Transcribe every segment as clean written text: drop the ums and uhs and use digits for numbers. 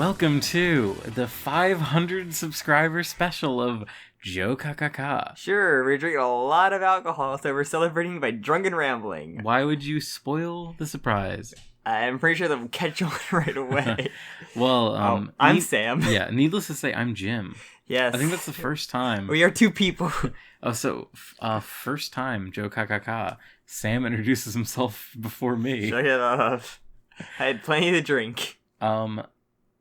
welcome to the 500 subscriber special of Jokakaka. Sure, we're drinking a lot of alcohol, so we're celebrating by drunken rambling. Why would you spoil the surprise? I'm pretty sure they'll catch on right away. Well, I'm Sam. Yeah, needless to say, I'm Jim. Yes. I think that's the first time. We are two people. First time, Jokakaka. Sam introduces himself before me. Shut it off. I had plenty to drink.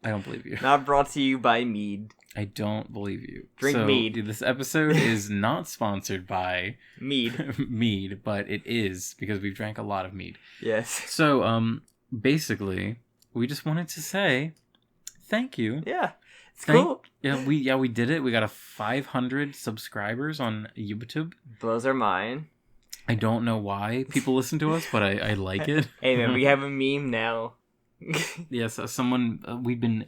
I don't believe you. Not brought to you by mead. I don't believe you. Drink mead. This episode is not sponsored by mead, but it is because we've drank a lot of mead. Yes. So, basically, we just wanted to say thank you. Yeah. It's cool. Yeah, we did it. We got 500 subscribers on YouTube. Blows our mind. I don't know why people listen to us, but I like it. Hey man, we have a meme now. Yes, we've been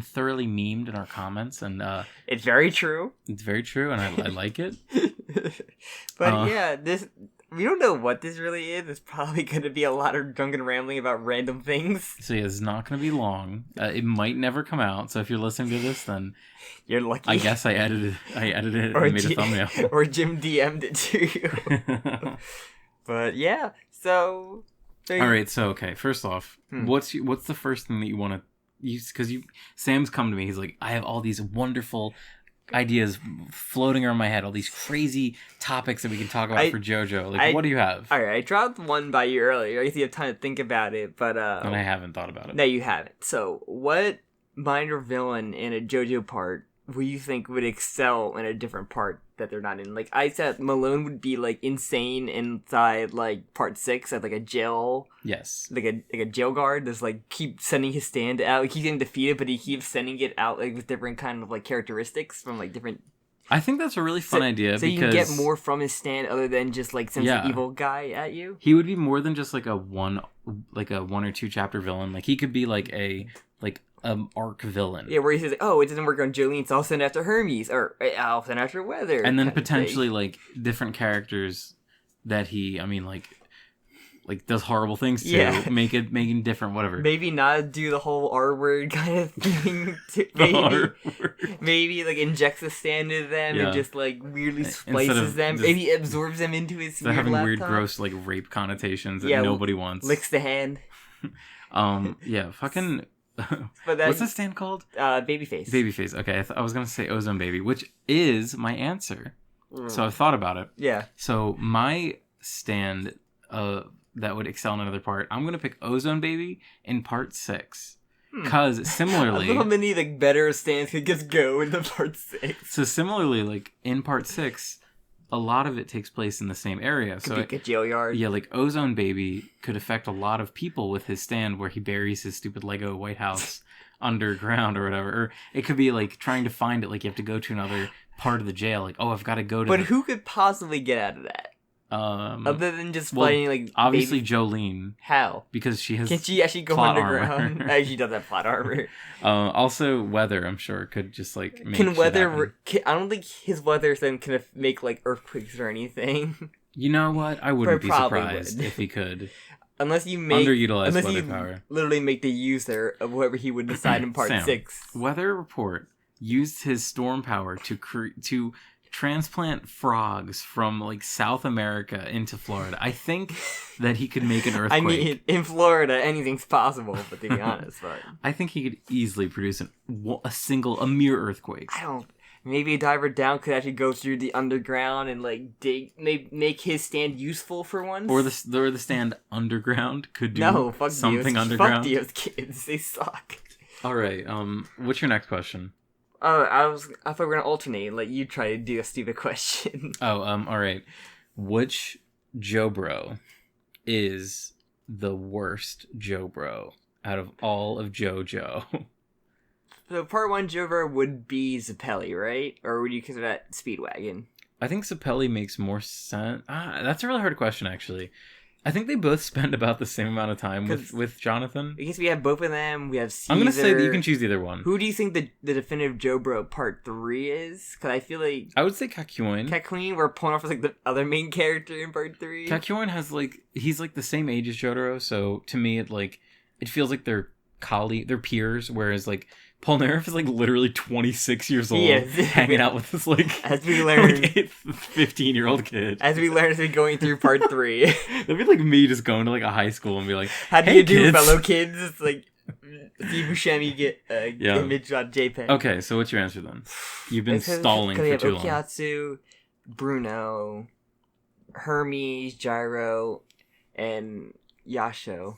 thoroughly memed in our comments, and it's very true. It's very true, and I like it. But yeah, we don't know what this really is. It's probably going to be a lot of drunken rambling about random things. So yeah, it's not going to be long. It might never come out. So if you're listening to this, then you're lucky. I guess I edited it and made a thumbnail. Or Jim DM'd it to you. But yeah, so. All right. So okay. First off, what's the first thing that you want to use? Because Sam's come to me. He's like, I have all these wonderful ideas floating around my head, all these crazy topics that we can talk about for JoJo. Like, what do you have? All right, I dropped one by you earlier. I guess you have time to think about it, but and I haven't thought about it. No, you haven't. So, what minor villain in a JoJo part would you think would excel in a different part that they're not in? Like, I said Malone would be like insane inside like part 6 at like a jail. Yes. Like a jail guard that's like keep sending his stand out. He keeps getting defeated, but he keeps sending it out like with different kind of like characteristics from like different. I think that's a really fun idea. So you can get more from his stand other than just like sends an evil guy at you. He would be more than just like a one or two chapter villain. Like he could be like a arc villain. Yeah, where he says, "Oh, it doesn't work on Jolene, so I'll send after Hermes, or I'll send after Weather." And then potentially like different characters that he, like does horrible things to. Yeah. Making different, whatever. Maybe not do the whole R word kind of thing. Maybe like injects a stand into them and just like weirdly splices them. Maybe absorbs them into his weird having laptop. Weird, gross like rape connotations that nobody wants. Licks the hand. Fucking. But what's that stand called? Babyface. Babyface. Okay, I was gonna say Ozone Baby, which is my answer. So I've thought about it. Yeah. So my stand, that would excel in another part. I'm gonna pick Ozone Baby in part 6, because similarly, how many like better stands could just go in the part 6? So similarly, like in part 6. A lot of it takes place in the same area. Could be like a jail yard. Yeah, like Ozone Baby could affect a lot of people with his stand where he buries his stupid Lego White House underground or whatever. Or it could be like trying to find it, like you have to go to another part of the jail. Like, oh, I've got to go to. But who could possibly get out of that? Other than just fighting like obviously Jolene. How? Because she has. Can she actually go underground? She does have plot armor. Also, Weather, I'm sure, could just like make can Weather? I don't think his Weather then can make like earthquakes or anything. You know what? I wouldn't be surprised if he could. Unless you make underutilized weather power. Literally make the user of whatever he would decide in part 6. Weather Report used his storm power to transplant frogs from like South America into Florida. I think that he could make an earthquake. I mean, in Florida, anything's possible. But to be honest, I think he could easily produce a mere earthquake. Maybe a diver down could actually go through the underground and like make his stand useful for once. Or the stand underground could do something underground. Fuck those kids, they suck. All right. What's your next question? I thought we were gonna alternate and let you try to do a stupid question. All right. Which JoBro is the worst JoBro out of all of JoJo? So part 1 JoBro would be Zappelli, right? Or would you consider that Speedwagon? I think Zappelli makes more sense. That's a really hard question, actually. I think they both spend about the same amount of time with Jonathan. I guess we have both of them. We have Caesar. I'm going to say that you can choose either one. Who do you think the definitive JoBro part 3 is? Because I feel like... I would say Kakyoin. Kakyoin, we're pulling off as like the other main character in part 3. Kakyoin has like... He's like the same age as Jotaro, so to me it feels like they're peers, whereas like Polnareff is like literally 26 years old, is. hanging out with this like as we learn, like 15-year-old kid. As we learn as we're going through part 3. That'd be like me just going to like a high school and be like, how do hey, you do, kids. fellow kids? It's like Steve Buscemi get image on JPEG. Okay, so what's your answer then? You've been stalling for too long. Okiatsu, Bruno, Hermes, Gyro, and Yasho.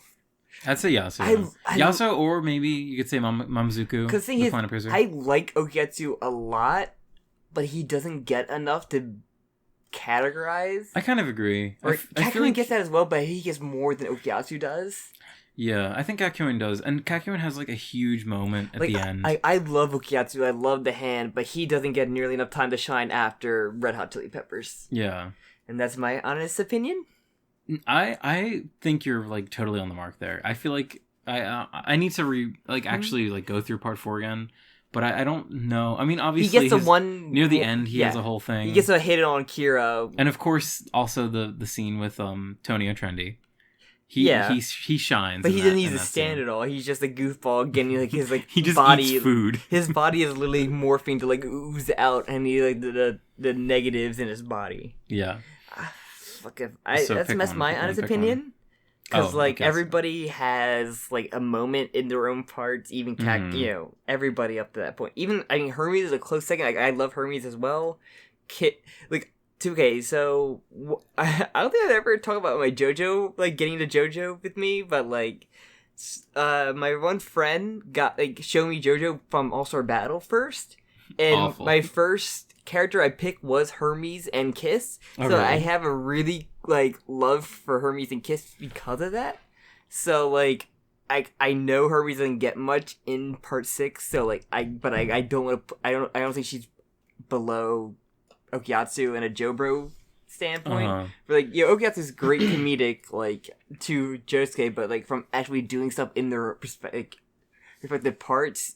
I'd say Yasuo. Yasuo, or maybe you could say Mamazuku. Because the thing is, I like Okiatsu a lot, but he doesn't get enough to categorize. I kind of agree. Kakyoin gets that as well, but he gets more than Okiatsu does. Yeah, I think Kakyoin does. And Kakyoin has like a huge moment at the end. I love Okiatsu, I love the hand, but he doesn't get nearly enough time to shine after Red Hot Chili Peppers. Yeah. And that's my honest opinion. I think you're like totally on the mark there. I feel like I need to actually like go through part 4 again, but I don't know. I mean, obviously he gets near the end he has a whole thing. He gets a hit on Kira, and of course also the scene with Tonio Trendy. He shines, but he doesn't need to stand at all. He's just a goofball getting like his like he just body eats food. His body is literally morphing to like ooze out, and he like the negatives in his body. Yeah. That's my honest opinion. Because everybody has like a moment in their own parts, even everybody up to that point. Even Hermes is a close second. Like, I love Hermes as well. So I don't think I've ever talked about my JoJo, like getting to JoJo with me, but like my one friend got showed me JoJo from All-Star Battle first, and my first character I picked was Hermes and Kiss. So really? I have a really love for Hermes and Kiss because of that. So I know Hermes doesn't get much in part 6. So I don't think she's below Okiatsu in a JoBro standpoint. But Okiatsu's great comedic to Josuke, but from actually doing stuff in their respective parts.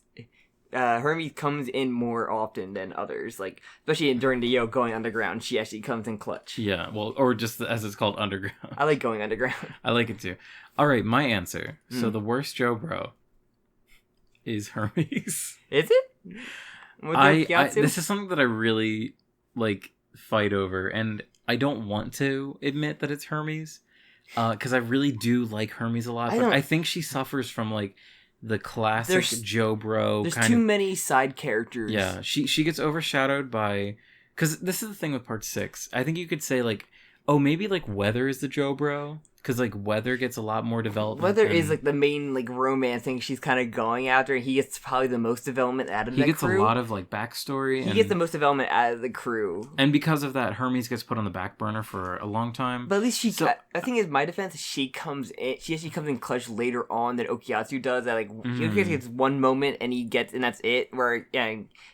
Hermes comes in more often than others, especially during the going underground. She actually comes in clutch. Yeah, well, or just as it's called, underground. I like going underground. I like it too. All right, my answer. So the worst JoBro is Hermes. Is it? This is something that I really fight over, and I don't want to admit that it's Hermes, because I really do like Hermes a lot. But I think she suffers from the classic JoBro. There's too many side characters. Yeah, she gets overshadowed by, because this is the thing with part 6. I think you could say maybe Weather is the JoBro, because Weather gets a lot more development. Weather is the main romance thing she's kind of going after. He gets probably the most development out of the crew. He gets a lot of backstory. He gets the most development out of the crew, and because of that, Hermes gets put on the back burner for a long time. But at least I think in my defense, she comes in. She actually comes in clutch later on than Okiatsu does. That Okiatsu gets one moment and and that's it. Where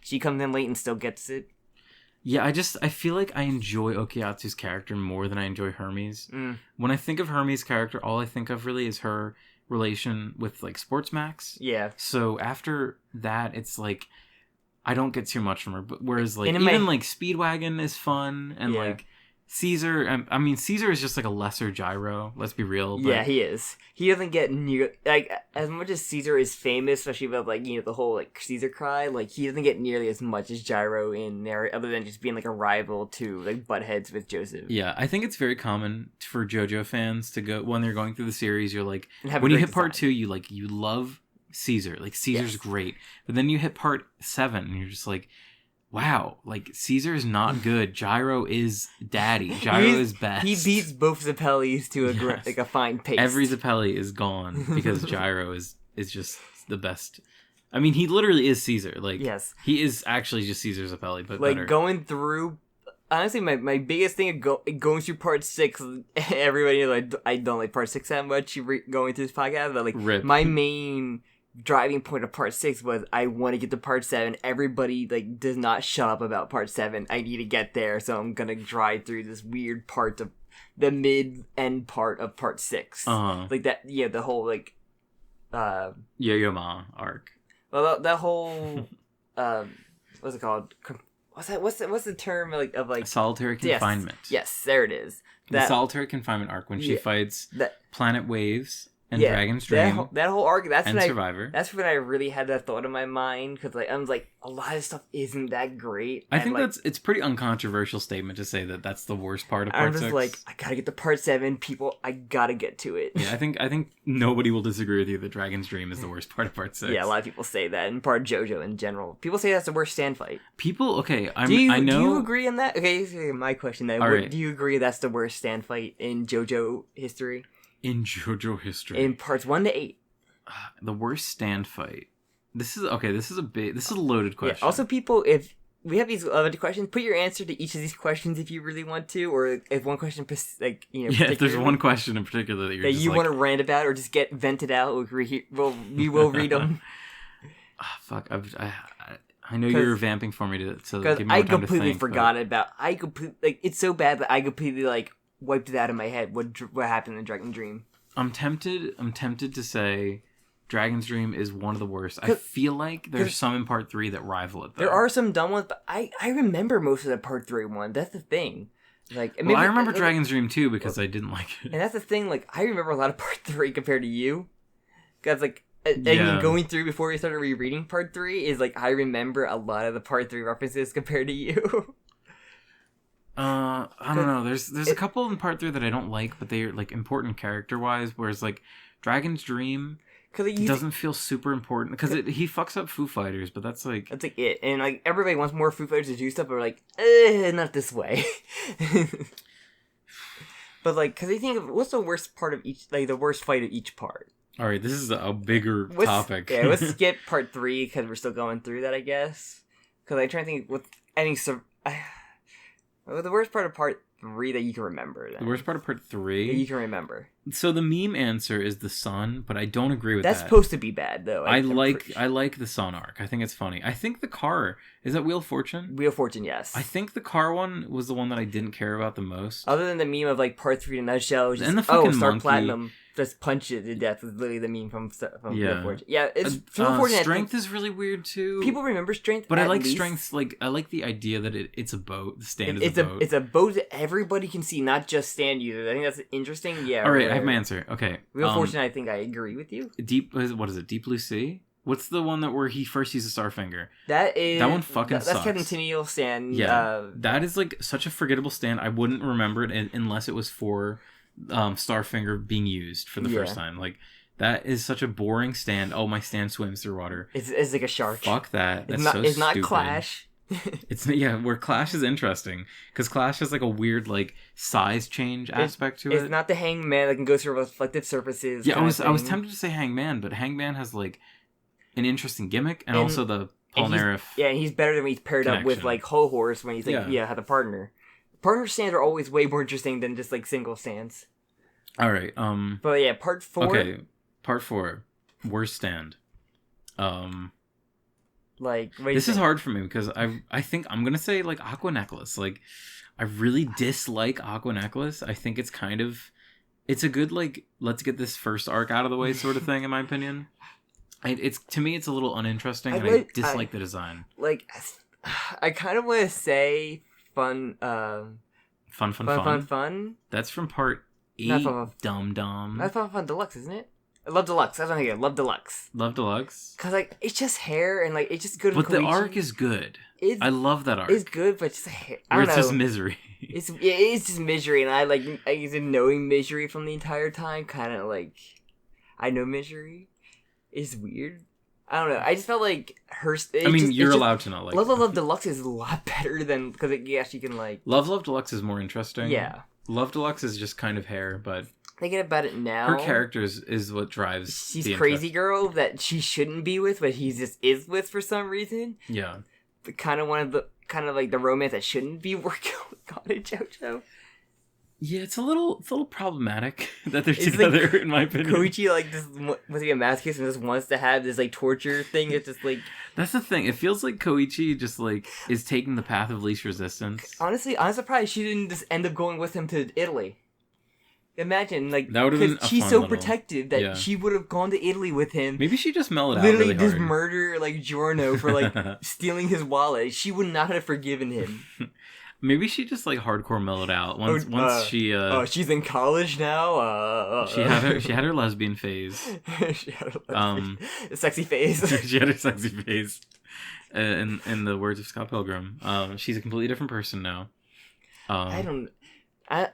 she comes in late and still gets it. Yeah, I feel like I enjoy Okiatsu's character more than I enjoy Hermes. When I think of Hermes' character, all I think of really is her relation with Sports Max. Yeah. So after that, it's I don't get too much from her. But whereas even Speedwagon is fun, and Caesar. I mean, Caesar is just a lesser Gyro. Let's be real. But... Yeah, he is. He doesn't get near as much as Caesar is famous, especially about the whole Caesar cry. He doesn't get nearly as much as Gyro in there, other than just being a rival to butt heads with Joseph. Yeah, I think it's very common for JoJo fans to go when they're going through the series. You're when you hit part 2, you love Caesar. Caesar's great, but then you hit part 7, and you're just wow, Caesar is not good. Gyro is daddy. Gyro is best. He beats both Zappellis to a fine pace. Every Zappelli is gone because Gyro is just the best. I mean, he literally is Caesar. Yes. He is actually just Caesar Zappelli, but better. Going through... Honestly, my biggest thing of going through part 6, everybody knows I don't like part 6 that much going through this podcast, but my main... driving point of part 6 was I want to get to part 7. Everybody does not shut up about part 7. I need to get there, so I'm gonna drive through this weird part of the mid-end part of part 6. The whole Yo-Yo Ma arc. Well, that whole what's it called? What's the term of solitary confinement? Yes, there it is. The solitary confinement arc when she fights Planet Waves. and Dragon's Dream. That whole arc. That's and when Survivor. That's when I really had that thought in my mind because like I was like a lot of stuff isn't that great. I think like, it's pretty uncontroversial statement to say that that's the worst part of part 6. I'm just like I gotta get to part 7. People, I gotta get to it. Yeah, I think nobody will disagree with you that Dragon's Dream is the worst part of part 6. Yeah, a lot of people say that, and part of JoJo in general. People say that's the worst stand fight. People, okay, I know. Do you agree on that? Okay, so my question then. Right. Do you agree that's the worst stand fight in JoJo history? In JoJo history. In parts 1 to 8. The worst stand fight. This is a loaded question. Yeah, also, people, if we have these other questions, put your answer to each of these questions if you really want to, or if one question, like, you know, yeah, if there's one question in particular that you want to rant about or just get vented out, we will read them. Fuck, I know you're vamping for me to give me more time to think. I completely forgot about. It's so bad that I completely like wiped it out of my head. What happened in Dragon Dream? I'm tempted to say Dragon's Dream is one of the worst. I feel like there's some in part 3 that rival it, though. There are some dumb ones, but I remember most of the part 3 one. That's the thing. Like, well, I remember Dragon's Dream too because I didn't like it. And that's the thing. Like, I remember a lot of part 3 compared to you. Because like, going through before we started rereading part 3 is like I remember a lot of the part 3 references compared to you. I don't know. There's a couple in part 3 that I don't like, but they're like important character wise. Whereas like Dragon's Dream doesn't feel super important because he fucks up Foo Fighters, but that's like it. And like everybody wants more Foo Fighters to do stuff, but we're like, not this way. But like, because I think of what's the worst part of each, like the worst fight of each part. All right, this is a bigger topic. Yeah, let's skip part 3 because we're still going through that, I guess. Because I'm trying to think with any the worst part of part 3 that you can remember. Then. The worst part of part 3 that you can remember. So the meme answer is the sun, but I don't agree with that. That's supposed to be bad, though. I like the sun arc. I think it's funny. I think the car is that Wheel of Fortune. Wheel of Fortune, yes. I think the car one was the one that I didn't care about the most. Other than the meme of like part 3 in a nutshell, just, and the fucking Star monkey. Platinum just punch it to death was literally the meme from Wheel of Fortune. Yeah, it's Wheel of Fortune. Strength is really weird too. People remember strength, but I like strength. Like I like the idea that it's a boat. The stand is a boat. It's a boat that everybody can see, not just stand users. I think that's interesting. Yeah. All right, I have my answer. Okay. Wheel of Fortune, I think I agree with you. What is it? Deep Blue Sea? What's the one where he first uses Starfinger? That one fucking sucks. That's Kevin Tennille stand. Yeah, that is like such a forgettable stand. I wouldn't remember it unless it was for Starfinger being used for the first time. Like that is such a boring stand. Oh, my stand swims through water. It's like a shark. Fuck that. That's it's not stupid. Clash. Where Clash is interesting because Clash has like a weird like size change aspect to it. It's not the Hangman that can go through reflective surfaces. Yeah, I was tempted to say Hangman, but Hangman has like an interesting gimmick and also the Polnareff. And he's better than when he's paired up with like Ho Horse when he's like had a partner. Partner stands are always way more interesting than just like single stands. All right. But yeah, part 4. Okay, part 4, worst stand. Like this is hard for me because I think I'm gonna say like Aqua Necklace. Like I really dislike Aqua Necklace. I think it's a good like let's get this first arc out of the way sort of thing in my opinion. It's to me it's a little uninteresting and I dislike the design. Like I kind of want to say fun. That's from part 8. Dum Dum. That's Fun Deluxe, isn't it? Love Deluxe. That's what I'm thinking. Love Deluxe. Love Deluxe. Cause like it's just hair and like it's just good. But the arc is good. I love that arc. It's good, but just hair. It's just misery. It's just misery, and I knowing misery from the entire time. Kind of like I know misery is weird. I don't know. I just felt like her. You're allowed to not like. Love Deluxe is a lot better than because you can like. Love Deluxe is more interesting. Yeah. Love Deluxe is just kind of hair, but. Thinking about it now, her character is what drives. She's crazy girl that she shouldn't be with, but he just is with for some reason. Yeah, but kind of like the romance that shouldn't be working on in JoJo. Yeah, it's a little problematic that they're together, like, in my opinion. Koichi like just was he a masochist and just wants to have this like torture thing. It's just like that's the thing. It feels like Koichi just like is taking the path of least resistance. Honestly, I'm surprised she didn't just end up going with him to Italy. Imagine, like, that would have been she's so protective that she would have gone to Italy with him. Maybe she just mellowed out literally really hard. just murder, like, Giorno for, like, stealing his wallet. She would not have forgiven him. Maybe she just like hardcore mellowed out once she she's in college now. She had her lesbian phase. She had her sexy phase. She had her sexy phase. In the words of Scott Pilgrim, she's a completely different person now. I'm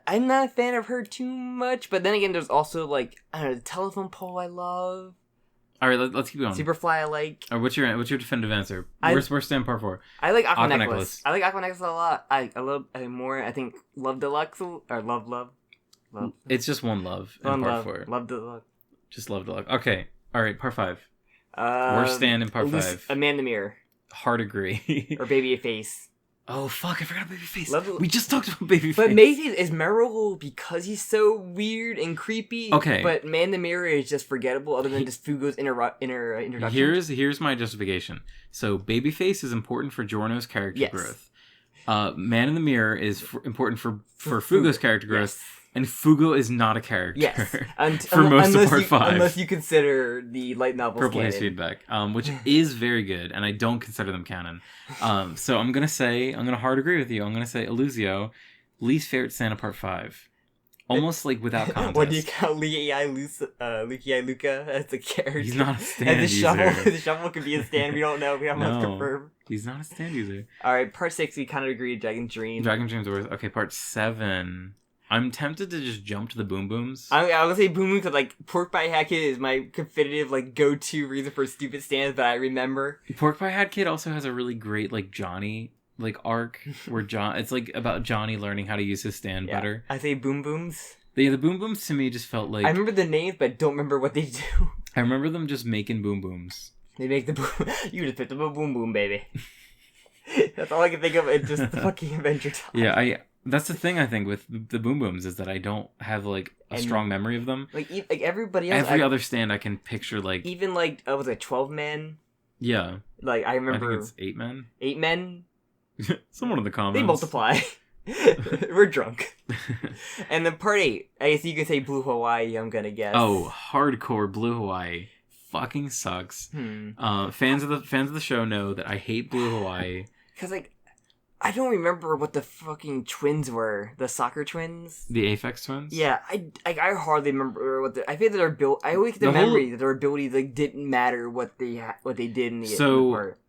not a fan of her too much, but then again, there's also like the telephone pole I love. All right, let's keep going. Superfly I like. What's your definitive answer? Where's stand part 4? I like Aqua Necklace. I like Aqua Necklace a lot. I love more. I think Love Deluxe or Love. It's just one love in part 4. Love Deluxe. Just Love Deluxe. Okay. All right. Part 5. Worst stand in part 5. Amanda Mirror. Hard agree. Or Babyface. Oh fuck! I forgot Babyface. We just talked about Babyface. But Babyface is memorable because he's so weird and creepy. Okay. But Man the Mirror is just forgettable, other than just Fugo's introduction. Here's my justification. So Babyface is important for Giorno's character growth. Man in the Mirror is important for Fugo's character growth. Yes. And Fugo is not a character. Yes. For most of part 5. Unless you consider the light novels Purple Haze Feedback, which is very good, and I don't consider them canon. So I'm going to hard agree with you. I'm going to say Eluzio, least favorite Santa part 5. Almost like without contest. What do you count Luca as a character? He's not a stand user. The shovel could be a stand. We don't know. We haven't confirmed. He's not a stand user. All right, part 6, we kind of agree. Dragon Dream. Dragon Dream's worth. Okay, part 7. I'm tempted to just jump to the Boom Booms. I was gonna say Boom Booms, but like Pork Pie Hat Kid is my competitive like go-to reason for stupid stands that I remember. Pork Pie Hat Kid also has a really great like Johnny like arc where it's like about Johnny learning how to use his stand better. I say Boom Booms. The Boom Booms to me just felt like I remember the names, but I don't remember what they do. I remember them just making Boom Booms. They make the boom. You just picked up a Boom Boom, baby. That's all I can think of. It's just fucking Adventure Time. Yeah, that's the thing I think with the Boom Booms is that I don't have like a strong memory of them. Like everybody else, every other stand I can picture like even like was it 12 Men? Yeah. Like I remember. I think it's 8 Men. 8 Men. Someone in the comments. They multiply. We're drunk. And then part 8, I guess you could say Blue Hawaii. I'm gonna guess. Oh, hardcore Blue Hawaii. Fucking sucks. Fans of the show know that I hate Blue Hawaii. Cause like. I don't remember what the fucking twins were. The soccer twins? The Aphex twins? Yeah, I hardly remember what I feel that I always get the memory that their ability like didn't matter what they did in the part.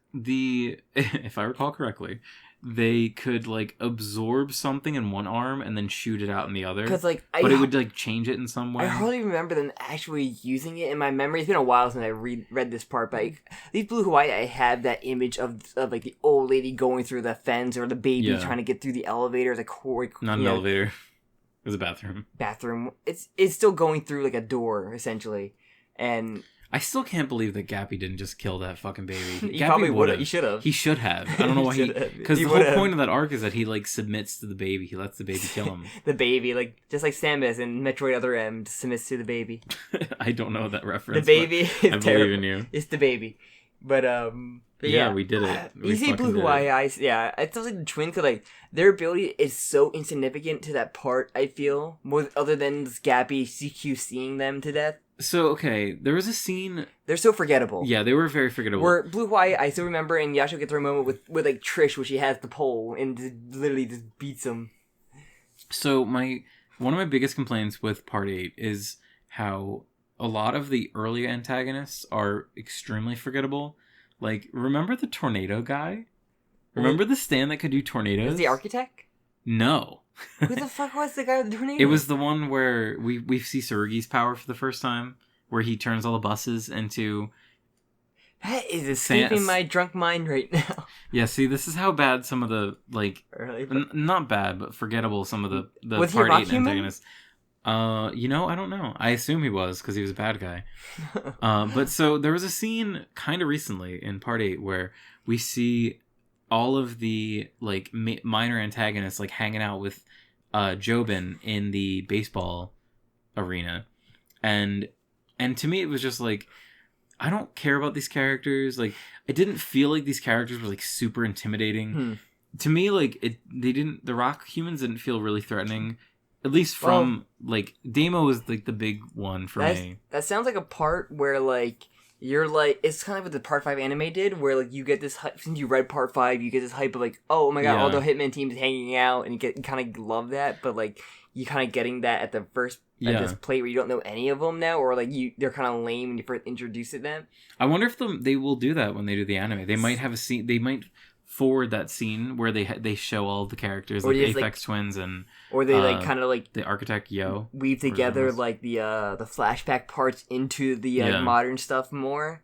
If I recall correctly, they could like absorb something in one arm and then shoot it out in the other. But it would like change it in some way. I hardly remember them actually using it in my memory. It's been a while since I read this part, but like, these Blue Hawaii, I have that image of like the old lady going through the fence or the baby trying to get through the elevator. Not an elevator. It was a bathroom. It's still going through like a door essentially, and. I still can't believe that Gappy didn't just kill that fucking baby. He probably would have. He should have. He should have. I don't know why because the whole point of that arc is that he like submits to the baby. He lets the baby kill him. The baby, like just like Samus in Metroid Other M, submits to the baby. I don't know that reference. The baby is I believe in you. It's the baby, but yeah, we did it. You say Blue Hawaii Eyes, yeah. It sounds like the twins, cause like their ability is so insignificant to that part. I feel more other than Gappy CQ seeing them to death. So, okay, there was a scene... They're so forgettable. Yeah, they were very forgettable. Where Blue Hawaii, I still remember, and Yasha gets her moment with like, Trish, where she has the pole, and literally just beats him. So, one of my biggest complaints with Part 8 is how a lot of the early antagonists are extremely forgettable. Like, remember the tornado guy? Remember the stand that could do tornadoes? Was the architect? No. Who the fuck was the guy with the tornado? It was the one where we see Tsurugi's power for the first time, where he turns all the buses into... That is escaping my drunk mind right now. Yeah, see, this is how bad some of the, like... not bad, but forgettable some of the was Part 8 antagonists. I don't know. I assume he was, because he was a bad guy. But so, there was a scene kind of recently in Part 8 where we see... all of the like minor antagonists like hanging out with Jobin in the baseball arena, and to me it was just like I don't care about these characters. Like I didn't feel like these characters were like super intimidating. To me, like the rock humans didn't feel really threatening, at least from like Damo was like the big one for me. That sounds like a part where like You're like, it's kind of what the Part 5 anime did, where like you get this hype, since you read Part 5, you get this hype of like, oh my god, all the Hitman teams hanging out, and you kind of love that, but like, you kind of getting that at the first, at this plate where you don't know any of them now, or like they're kind of lame when you first introduce them. I wonder if they will do that when they do the anime. They might have a scene, they might forward that scene where they show all the characters, like the Aphex Twins and... Or they like kind of like... The architect Yo. Weave together like the flashback parts into the modern stuff more.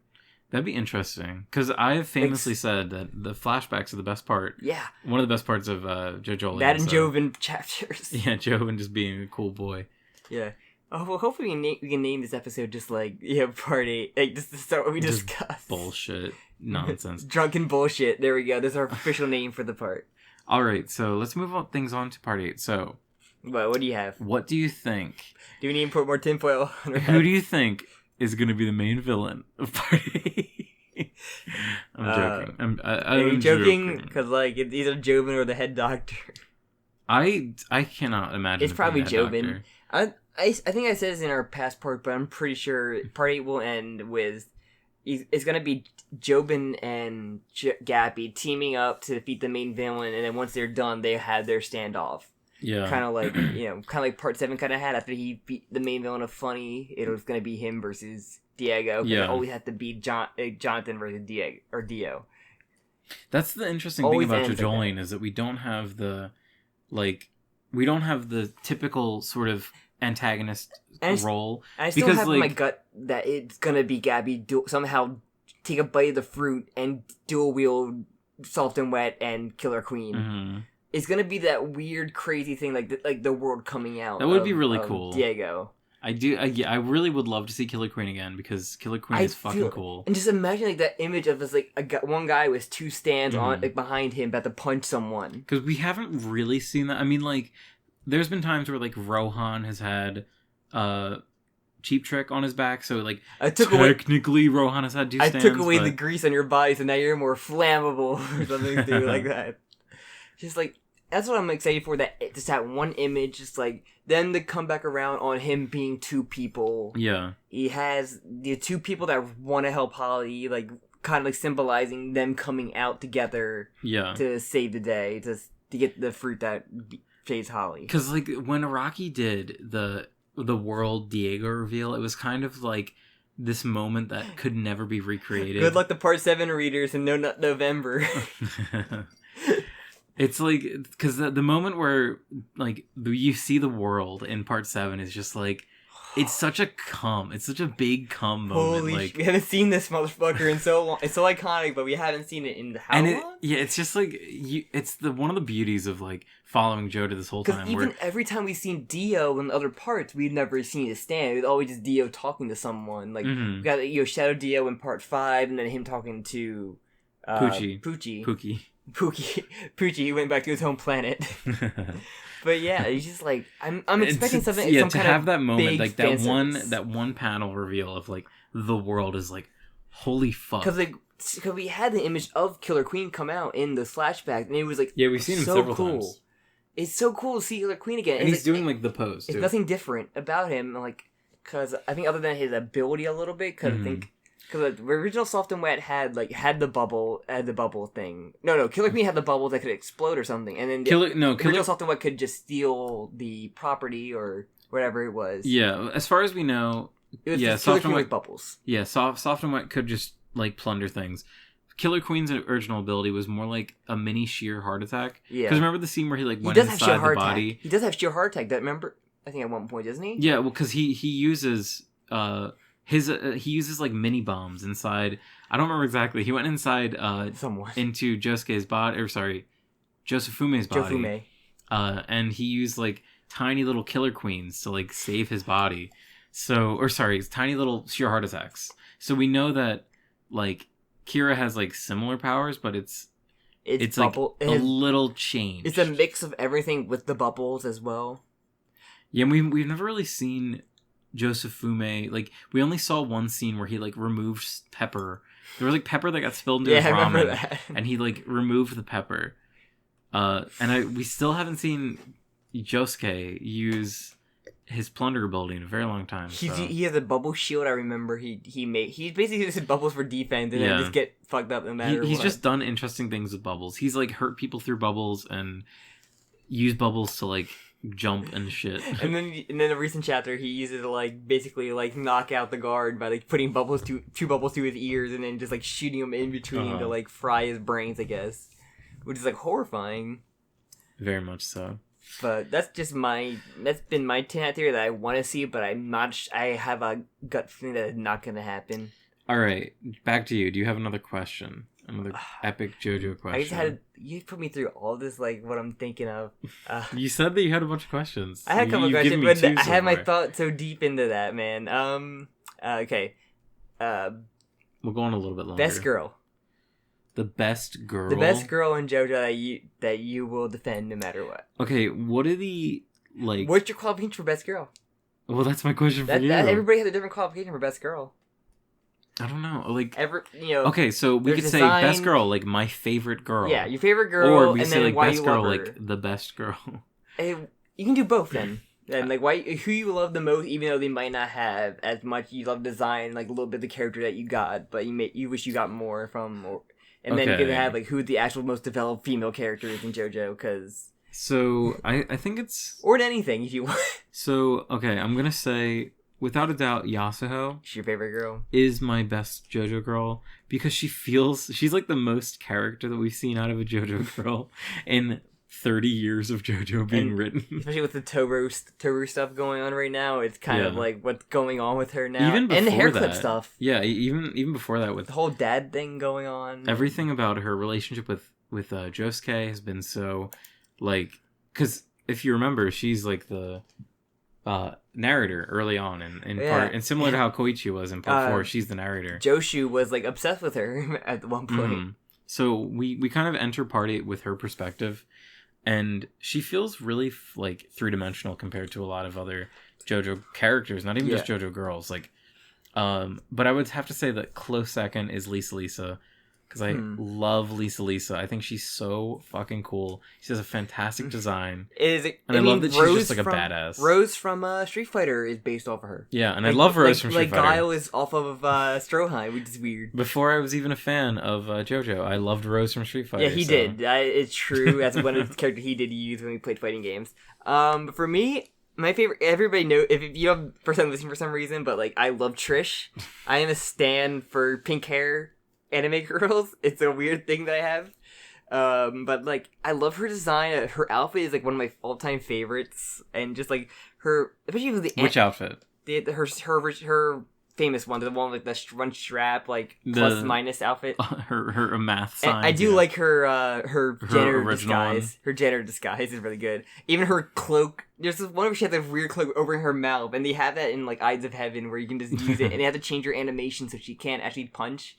That'd be interesting. Because I have famously said that the flashbacks are the best part. Yeah. One of the best parts of JoJo. That and Joven chapters. Yeah, Joven just being a cool boy. Yeah. Oh, well, hopefully we can name this episode just like, Part 8. Like, just to start what we discussed. Bullshit. Nonsense. Drunken bullshit. There we go. There's our official name for the part. Alright, so let's move things on to Part 8. So... What do you have? What do you think? Do we need to put more tinfoil on our Who do you think is going to be the main villain of Part 8? I'm joking. Are you joking? Because, like, it's either Joven or the head doctor. I cannot imagine. It's probably Joven. I think I said this in our past part, but I'm pretty sure Part 8 will end with... It's going to be Joven and Gappy teaming up to defeat the main villain, and then once they're done, they have their standoff. Yeah. Kind of like, kind of like Part 7 kind of had after he beat the main villain of Funny. It was going to be him versus Diego. Yeah. It always had to be Jonathan versus Dio. That's the interesting thing about JoJo is that we don't have the typical sort of antagonist role. And I still have in my gut that it's going to be Gabby somehow take a bite of the fruit and dual wield Soft and Wet and Killer Queen. Mm-hmm. It's gonna be that weird, crazy thing, like the world coming out. That would be really cool. Diego. I really would love to see Killer Queen again because Killer Queen is fucking cool. And just imagine like that image of this one guy with two stands on behind him about to punch someone. Because we haven't really seen that. I mean, like, there's been times where like Rohan has had Cheap Trick on his back, so like technically Rohan has had two stands. I took away the grease on your body, so now you're more flammable or something to like that. Just like, that's what I'm excited for, just that one image, just like, then to come back around on him being two people. Yeah. He has the two people that want to help Holly, like, kind of like symbolizing them coming out together. Yeah. To save the day, to get the fruit that saves Holly. Because, like, when Araki did the World Diego reveal, it was kind of like this moment that could never be recreated. Good luck to Part 7 readers in November. It's like, because the moment where, like, you see the world in Part 7 is just like, it's such a cum. It's such a big cum moment. Holy like, we haven't seen this motherfucker in so long. It's so iconic, but we haven't seen it in how long? It's just like, it's one of the beauties of, like, following JoJo this whole time. Even every time we've seen Dio in other parts, we've never seen his stand. It's always just Dio talking to someone. Like, we got, Shadow Dio in Part 5, and then him talking to... Poochie, he went back to his home planet. But yeah, he's just like, I'm expecting something. Yeah, some to have that moment, like that one panel reveal of like the world is like, holy fuck. Because we had the image of Killer Queen come out in the flashback, and it was like, yeah, we've seen him several times. It's so cool to see Killer Queen again. And he's doing like the pose. It's nothing different about him, like, because I think other than his ability a little bit, because I think. Because the original Soft and Wet had the bubble thing. No, Killer Queen had the bubble that could explode or something, and then original Soft and Wet could just steal the property or whatever it was. Yeah, as far as we know, it was just Killer Queen with bubbles. Yeah, Soft and Wet could just like plunder things. Killer Queen's original ability was more like a mini sheer heart attack. Yeah, because remember the scene where he like went inside the body. He does have sheer heart attack. That remember? I think at one point, doesn't he? Yeah, well, because he uses. He uses like mini bombs inside. I don't remember exactly. He went inside into Josuke's body, or sorry, Josefume's body. And he used like tiny little killer queens to like save his body. Tiny little sheer heart attacks. So we know that like Kira has like similar powers, but it's like a little change. It's a mix of everything with the bubbles as well. Yeah, and we've never really seen Josefume, like, we only saw one scene where he like removed pepper. There was like pepper that got spilled into his ramen, and he like removed the pepper. We still haven't seen Josuke use his plunder ability in a very long time. He has a bubble shield. I remember he basically uses bubbles for defense and then just get fucked up no matter He's what. just done interesting things with bubbles. He's like hurt people through bubbles and used bubbles to like jump and shit. And then the recent chapter he uses to like basically like knock out the guard by like putting two bubbles to his ears and then just like shooting him in between to like fry his brains, I guess, which is like horrifying. Very much so. But that's been my theory that I want to see, but I have a gut feeling that it's not going to happen. All right, back to you. Do you have another question? Another epic JoJo question? You put me through all this, like, what I'm thinking of. You said that you had a bunch of questions. I had a couple of questions, but I had my thought so deep into that, man. Okay. We'll go on a little bit longer. Best girl. The best girl? The best girl in JoJo that you will defend no matter what. Okay, what are the, like... What's your qualification for best girl? Well, that's my question for you. Everybody has a different qualification for best girl. I don't know, like... Okay, so we could say best girl, like my favorite girl. Yeah, your favorite girl, or we and say then like why best you girl, love her. like the best girl. You can do both then. And like who you love the most, even though they might not have as much. You love design, like a little bit of the character that you got, but you wish you got more from. And then you can have like who the actual most developed female character is in JoJo, because. So I think it's. Or in anything if you want. So okay, I'm gonna say, without a doubt, Yasuho. She's your favorite girl. Is my best JoJo girl because she's like the most character that we've seen out of a JoJo girl in 30 years of JoJo being written. Especially with the Toru stuff going on right now, it's kind of like what's going on with her now. Even before and the hair that, clip stuff. Yeah, even before that, with the whole dad thing going on. Everything about her relationship with Josuke has been so, like, because if you remember, she's like the narrator early on in part, and similar to how Koichi was in part 4, she's the narrator. Joshu was like obsessed with her at one point. Mm-hmm. So we kind of enter part 8 with her perspective, and she feels really like 3-dimensional compared to a lot of other JoJo characters, not even just JoJo girls. Like, but I would have to say that close second is Lisa. Because I love Lisa. I think she's so fucking cool. She has a fantastic design. I love that she's just like a badass. Rose from Street Fighter is based off of her. Yeah, and I love Rose from Street Fighter. Like Guile is off of Stroheim, which is weird. Before I was even a fan of JoJo, I loved Rose from Street Fighter. Yeah, he did. It's true. That's one of the characters he did use when we played fighting games. But for me, my favorite, everybody knows, if you don't first time listening for some reason, but like I love Trish. I am a stan for pink hair anime girls. It's a weird thing that I have, but like I love her design. Her outfit is like one of my all-time favorites, and just like her, especially with the which outfit, her famous one, the one with the front strap, like plus minus outfit. Her math sign. I do like her janitor disguise. Her janitor disguise is really good. Even her cloak. There's this one where she has a weird cloak over her mouth, and they have that in like Eyes of Heaven where you can just use it, and they have to change her animation so she can't actually punch.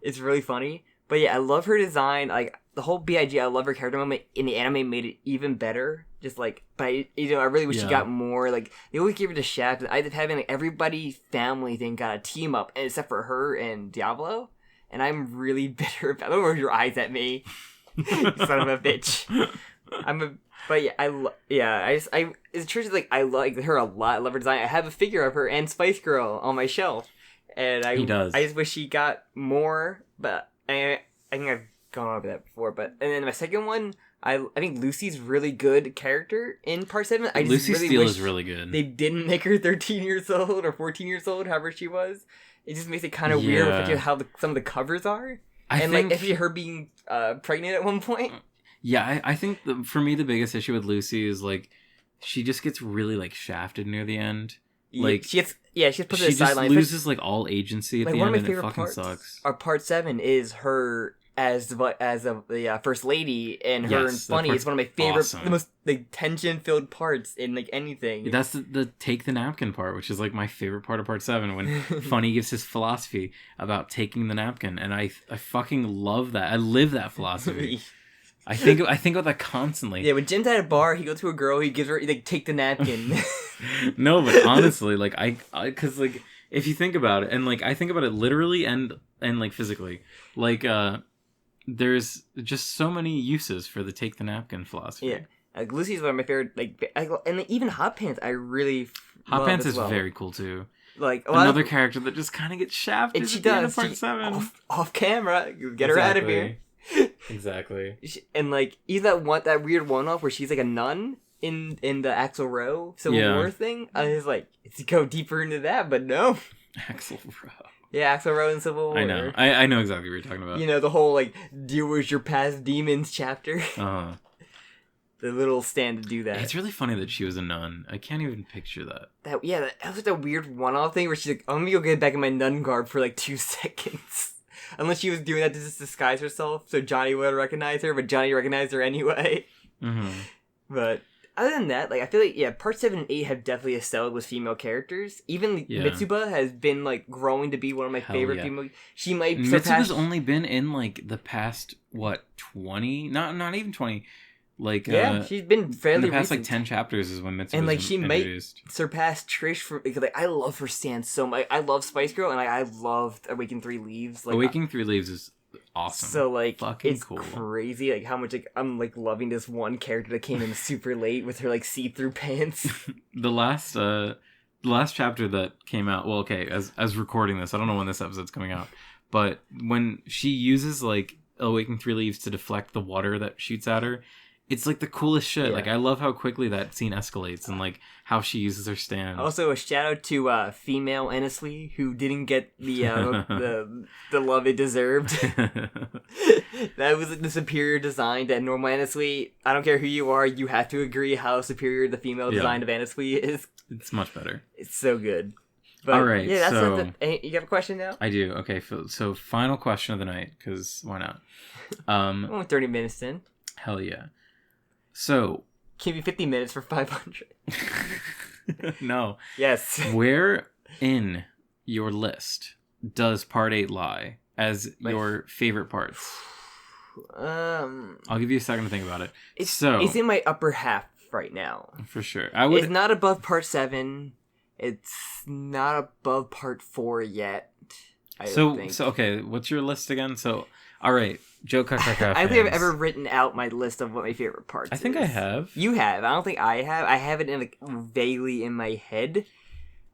It's really funny. But yeah, I love her design. Like the whole BIG, I love her character moment in the anime made it even better. Just like, but I really wish she got more. Like they always give her the shaft. Eyes of Heaven, like everybody's family thing got a team up, except for her and Diablo. And I'm really bitter about. Don't roll your eyes at me, you son of a bitch. But yeah, it's true. Like I like her a lot. I love her design. I have a figure of her and Spice Girl on my shelf, and I just wish she got more. But I think I've gone over that before. But and then my second one, I think Lucy's really good character in part 7. I just Lucy really Steele wish is really good. They didn't make her 13 years old or 14 years old, however she was. It just makes it kind of weird with how some of the covers are, like if her being pregnant at one point. Yeah, I think for me the biggest issue with Lucy is like she just gets really like shafted near the end. Like she gets put to the sideline. She loses like all agency at the end, and it fucking sucks. Our part 7 is her as the first lady, and her and Funny is one of my favorite, the most like tension filled parts in like anything. That's the take the napkin part, which is like my favorite part of part 7 when Funny gives his philosophy about taking the napkin, and I fucking love that. I live that philosophy. I think about that constantly. Yeah, when Jim's at a bar, he goes to a girl, he gives her like take the napkin. No, but honestly, like I because like if you think about it, and like I think about it literally and like physically, like there's just so many uses for the take the napkin philosophy. Yeah, Like Lucy's one of my favorite. And even Hot Pants, I really Hot love Pants as is well. very cool too. Like Another character that just kind of gets shafted. And she at the end does of part 7. off camera. Get her out of here. Exactly. And like even that weird one off where she's like a nun in the Axl Rose Civil War thing. I was like, let's go deeper into that, but no. Axl Rose. Yeah, Axl Rose and Civil War. I know. I know exactly what you're talking about. You know, the whole like deal with your past demons chapter. Uh-huh. The little stand to do that. It's really funny that she was a nun. I can't even picture that. That was like a weird one-off thing where she's like, I'm gonna go get back in my nun garb for like 2 seconds. Unless she was doing that to just disguise herself, so Johnny would recognize her, but Johnny recognized her anyway. Mm-hmm. But other than that, like I feel like part 7 and 8 have definitely excelled with female characters. Even Mitsuba has been like growing to be one of my favorite female. She might surpass. Mitsuba's only been in like the past 20? Not even 20. Like she's been fairly in the past recent. like 10 chapters is when Mitsuba's and like she introduced. might surpass Trish for because like I love her stance so much. I love Spice Girl and I loved Awaken 3 Leaves. Like Awakening 3 Leaves is awesome. So like fucking it's cool. Crazy like how much like I'm like loving this one character that came in super late with her like see-through pants. The last chapter that came out. Well, okay, as recording this, I don't know when this episode's coming out, but when she uses like Awakening 3 Leaves to deflect the water that shoots at her. It's like the coolest shit. Yeah. Like I love how quickly that scene escalates and like how she uses her stand. Also, a shout out to female Annesley who didn't get the love it deserved. That was the superior design that normal Annesley. I don't care who you are, you have to agree how superior the female design of Annesley is. It's much better. It's so good. But, all right, yeah, that's so you have a question now? I do. Okay, so final question of the night because why not? Only 30 minutes in. Hell yeah. So, give you 50 minutes for 500. No. Yes. Where in your list does part 8 lie as your favorite parts? I'll give you a second to think about it. It's in my upper half right now. For sure. It's not above part 7. It's not above part 4 yet. I don't think. So okay, what's your list again? So, all right, Jokakaka. I don't think I've ever written out my list of what my favorite parts. I think I have. You have. I don't think I have. I have it in like vaguely in my head.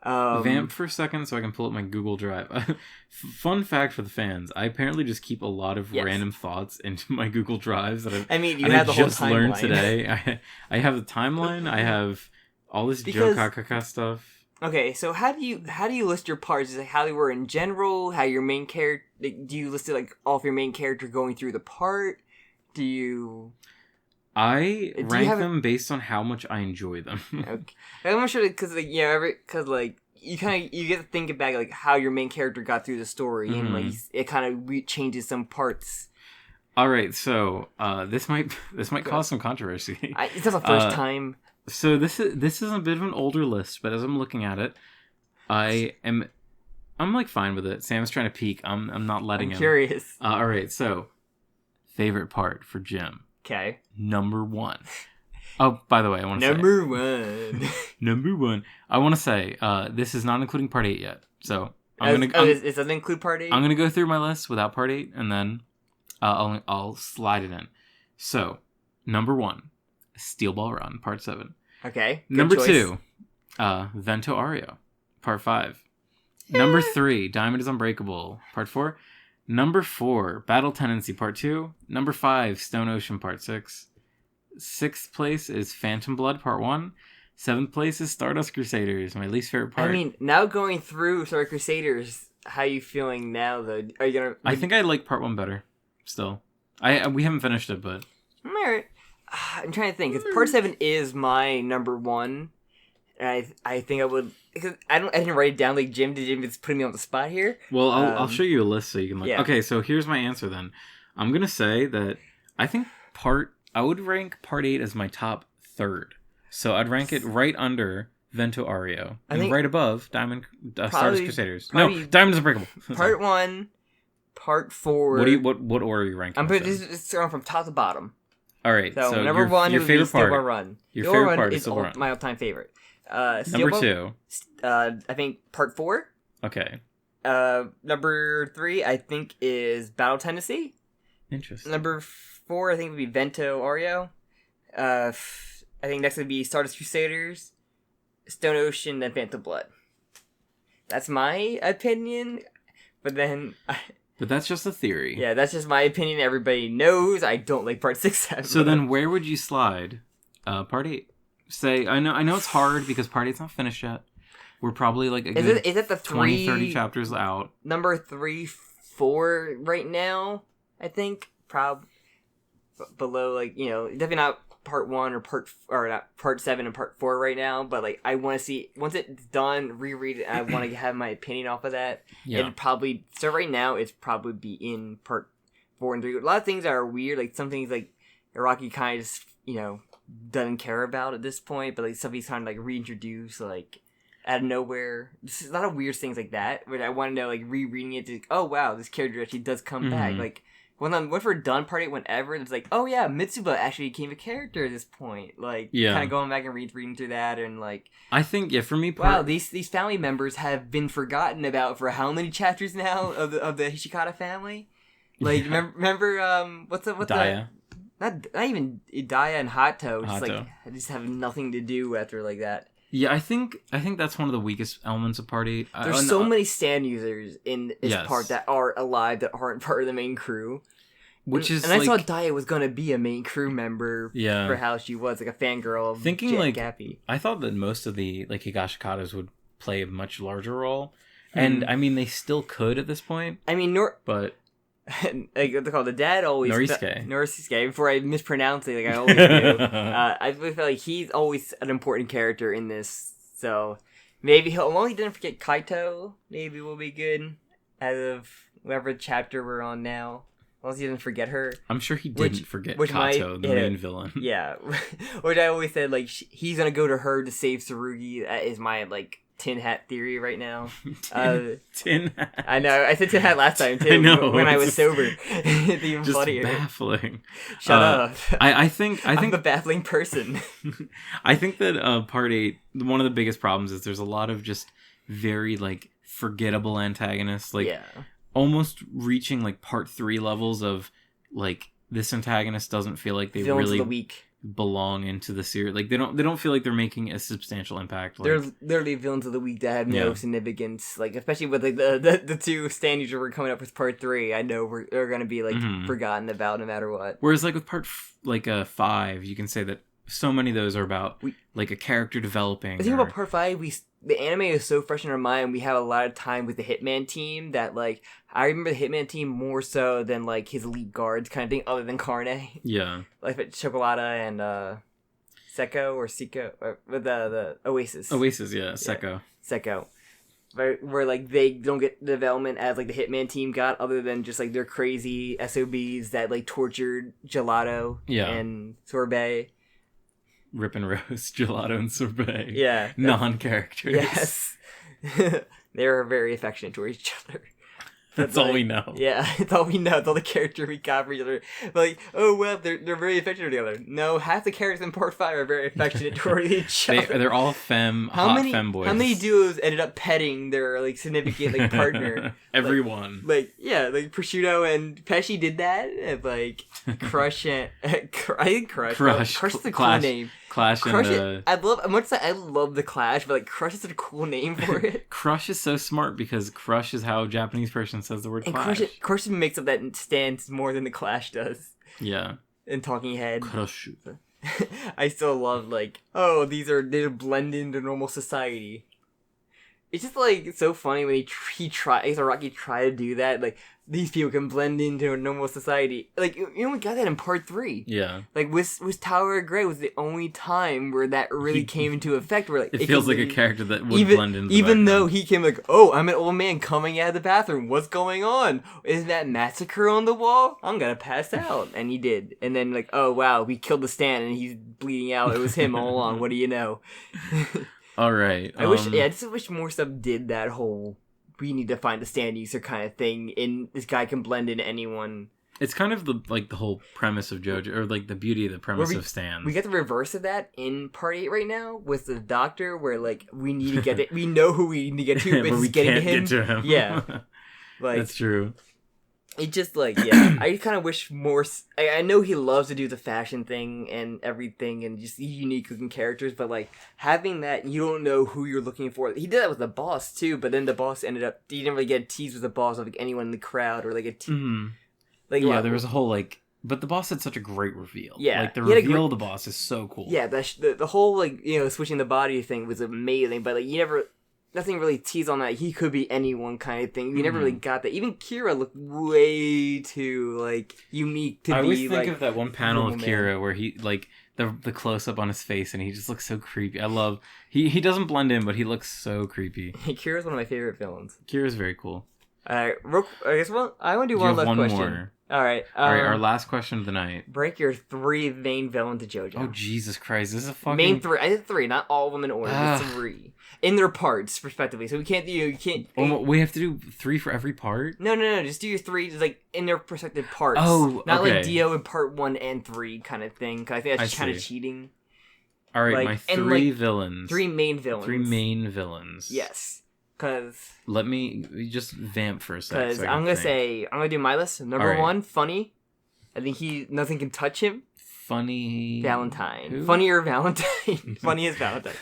Vamp for a second so I can pull up my Google Drive. Fun fact for the fans: I apparently just keep a lot of random thoughts into my Google Drives that you have the whole just timeline. Learned today. I have the timeline. I have all this Jokakaka stuff. Okay, so how do you list your parts? Is it how they were in general? How your main character? Do you list it like all of your main character going through the part? Do you? I rank them based on how much I enjoy them. Okay, I'm not sure because like you get to think about like how your main character got through the story and like it kind of changes some parts. All right, so this might cause some controversy. It's not the first time. So this is a bit of an older list, but as I'm looking at it, I'm like fine with it. Sam's trying to peek. I'm not letting him. I'm curious. All right, so favorite part for Jim. Okay. Number 1. Oh, by the way, I want to say number 1. Number 1. I want to say this is not including part 8 yet. So does that include part 8? I'm gonna go through my list without part 8, and then I'll slide it in. So number 1. Steel Ball Run, Part 7. Okay. Number choice. 2, Vento Ario, Part 5. Number 3, Diamond is Unbreakable, Part 4. Number 4, Battle Tendency, Part 2. Number 5, Stone Ocean, Part 6. 6th place is Phantom Blood, Part 1. 7th place is Stardust Crusaders, my least favorite part. I mean, now going through Stardust Crusaders, how are you feeling now, though? Are you gonna? I think I like Part 1 better, still. We haven't finished it, but... Alright. I'm trying to think. Because Part 7 is my number 1. And I think I would... Because I didn't write it down like Jim. Did Jim just put me on the spot here? Well, I'll show you a list so you can look. Yeah. Okay, so here's my answer then. I'm going to say that I think I would rank Part 8 as my top 3rd. So I'd rank it right under Vento Ario. And right above Diamond Stardust Crusaders. No, Diamond is Unbreakable. Part 1, Part 4... What order are you ranking? I'm putting this going from top to bottom. All right, so number 1 your would favorite be Steel Ball part. Run. Your Steel favorite Run part is is Steel Ball Run. my all-time favorite. Number 2. I think Part 4. Okay. Number 3, I think, is Battle Tendency. Interesting. Number 4, I think, would be Vento Ario. I think next would be Stardust Crusaders, Stone Ocean, then Phantom Blood. That's my opinion, but then... But that's just a theory. Yeah, that's just my opinion. Everybody knows I don't like Part 6 that So then where would you slide Part 8? Say, I know it's hard because Part 8's not finished yet. We're probably like a good is it the 20, 30 chapters out. Number 3, 4 right now, I think. Below, like, definitely not Part 1 or not Part 7 and Part 4 right now, but like I want to see, once it's done, reread it, and I want to have my opinion off of that. Yeah. It'd probably, so right now, it's probably be in Part 4 and 3. A lot of things are weird, like some things like Iraqi kind of just, doesn't care about at this point, but like stuff he's kind of like reintroduced, like out of nowhere. There's a lot of weird things like that, but I want to know, like, rereading it, to, oh wow, this character actually does come back. Like, when we're done Part 8, whenever, it's like, oh yeah, Mitsuba actually became a character at this point. Like, kind of going back and reading through that, and like... I think, for me... Wow, these family members have been forgotten about for how many chapters now of the Hishikata family? Like, remember, what's Daya. Not even Daya and Hato. Just have nothing to do after like that. Yeah, I think that's one of the weakest elements of Part 8. There's so many stand users in this part that are alive that aren't part of the main crew. I saw Daya was gonna be a main crew member for how she was, like a fangirl of Gappy. I thought that most of the like Higashikatas would play a much larger role. And I mean they still could at this point. I mean but like what they call the dad always Norisuke. Before I mispronounce it, like I always do. I feel like he's always an important character in this. So maybe he didn't forget Kaito. Maybe will be good out of whatever chapter we're on now. As long as he didn't forget her. I'm sure he didn't forget Kato, the main villain. Yeah, which I always said like he's gonna go to her to save Tsurugi. That is my like tin hat theory right now. Tin hat. I know. I said tin hat last time too. I know, when I was sober. It's even just funnier. Baffling. Shut up. I think I'm a baffling person. I think that Part 8, one of the biggest problems is there's a lot of just very like forgettable antagonists. Like almost reaching like Part 3 levels of like this antagonist doesn't feel like they Villains really of the week. Belong into the series. Like they don't feel like they're making a substantial impact. Like, they're literally villains of the week that have no significance. Like especially with like the two standings that we're coming up with Part 3, I know they're gonna be like forgotten about no matter what. Whereas like with Part 5, you can say that so many of those are about like a character developing. The thing about Part 5, the anime is so fresh in our mind. We have a lot of time with the Hitman team that like I remember the Hitman team more so than like his elite guards kind of thing, other than Carne. Yeah, like Chocolata and Seko or Seko, or the Oasis. Oasis, yeah, Seko. Seko. Where like they don't get development as like the Hitman team got, other than just like they're crazy SOBs that like tortured Gelato and Sorbet. Rip and Roast, Gelato and Sorbet. Yeah. Non-characters. Yes. They're very affectionate towards each other. That's all we know. Yeah, it's all we know. It's all the character we got for each other. Like, oh, well, they're very affectionate together. No, half the characters in Part 5 are very affectionate toward each other. They're all hot femboys. How many duos ended up petting their, like, significant, like, partner? Everyone. Like, Prosciutto and Pesci did that. And, like, Crush and... I think Crush. Crush is a cool name. Clash and I love the Clash, but like Crush is such a cool name for it. Crush is so smart because Crush is how a Japanese person says the word Clash. Crush makes up that stance more than the Clash does. Yeah. In Talking Head. Crush. I still love like, oh, they blend into normal society. It's just like so funny when Rocky try to do that. Like these people can blend into a normal society. Like we got that in Part 3. Yeah. Like with Tower of Grey was the only time where that really came into effect. Where like it feels like a character that would blend into. Even though he came like, oh, I'm an old man coming out of the bathroom. What's going on? Isn't that massacre on the wall? I'm gonna pass out, and he did. And then like, oh wow, we killed the Stan, and he's bleeding out. It was him all along. What do you know? All right. I just wish more stuff did that whole we need to find a stand user kind of thing. In this guy can blend into anyone. It's kind of the whole premise of JoJo, or like the beauty of the premise of stands. We get the reverse of that in Part 8 right now with the Doctor, where like we need to get it. We know who we need to get to, but we can't get to him. Yeah, like that's true. It just like I kind of wish more. I know he loves to do the fashion thing and everything, and just unique looking characters. But like having that, you don't know who you're looking for. He did that with the boss too, but then the boss ended up. He didn't really get teased with the boss of like anyone in the crowd or like there was a whole like. But the boss had such a great reveal. Yeah, like the reveal of the boss is so cool. Yeah, the whole like switching the body thing was amazing. But like nothing really teased on that. He could be anyone kind of thing. We never really got that. Even Kira looked way too like unique to be. I always think like, of that one panel of Kira where he like the close up on his face and he just looks so creepy. I love he doesn't blend in, but he looks so creepy. Kira's one of my favorite villains. Kira's very cool. I guess I want to do one last question. More? All right, our last question of the night. Break your 3 main villains to JoJo. Oh Jesus Christ! This is a fucking main 3. I did 3, not all of them in order. Just 3 in their parts, respectively. So we can't do you can't. We have to do 3 for every part. No. Just do your 3, just like in their respective parts. Oh, not okay. like Dio in part 1 and 3 kind of thing. Because I think that's kind of cheating. All right, my 3 villains. 3 main villains. 3 main villains. Yes. Because let me just vamp for a second. Because I'm gonna do my list. Number 1, Funny. I think nothing can touch him. Funny Valentine. Who? Funnier Valentine. Funniest Valentine.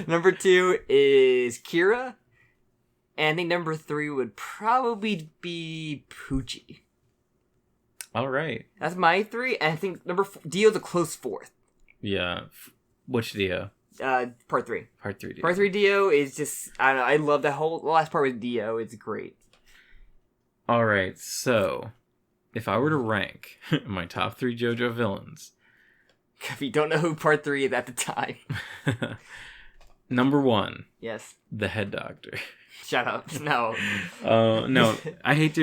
Number 2 is Kira. And I think number 3 would probably be Poochie. All right. That's my 3. And I think Dio's a close 4th. Yeah. Which Dio? Part 3. Part 3 Dio. Part 3 Dio is just, I don't know, I love the last part with Dio. It's great. All right, so if I were to rank my top 3 JoJo villains. If you don't know who part 3 is at the time. Number 1. Yes. The head doctor. Shut up. No. No, I hate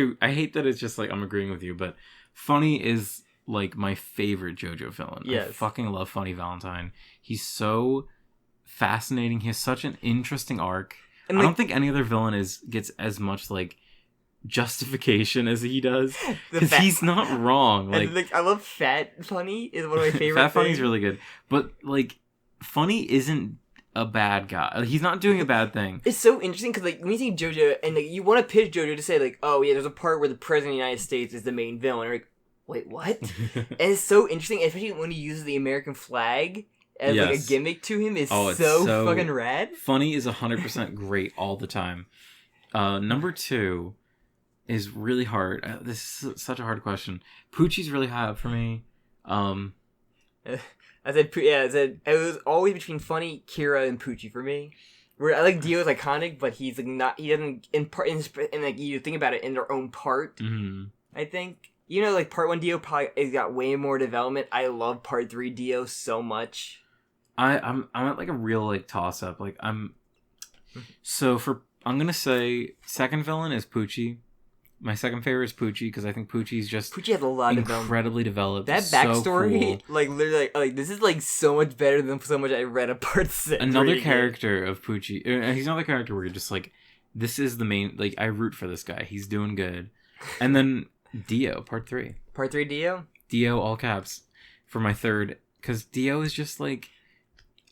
that it's just like I'm agreeing with you, but Funny is like my favorite JoJo villain. Yes. I fucking love Funny Valentine. He's so fascinating. He has such an interesting arc. And I don't think any other villain gets as much like justification as he does, because he's not wrong. Like I love Fat Funny is one of my favorite. Fat Funny's really good, but like Funny isn't a bad guy. He's not doing a bad thing. It's so interesting because like when you see JoJo and like you want to pitch JoJo to say like, oh yeah, there's a part where the president of the United States is the main villain. You're like, wait, what? And it's so interesting, especially when he uses the American flag as like a gimmick to him. It's so fucking rad. Funny is 100% great all the time. Number 2 is really hard. This is such a hard question. Poochie's really high up for me. I said it was always between Funny, Kira, and Poochie for me. Where I like Dio's iconic, but he's like not. He doesn't in like you think about it in their own part. Mm-hmm. I think like part 1 Dio probably has got way more development. I love part 3 Dio so much. I'm at like a real like toss up. Like I'm gonna say second villain is Poochie. My second favorite is Poochie because I think Poochie has a lot incredibly developed. That backstory, so cool. Like literally, like this is like so much better than so much I read apart. Another character of Poochie. He's another character where you're just like, this is the main. Like I root for this guy. He's doing good. And then Dio, part 3. Part 3 Dio. Dio, all caps, for my third, because Dio is just like.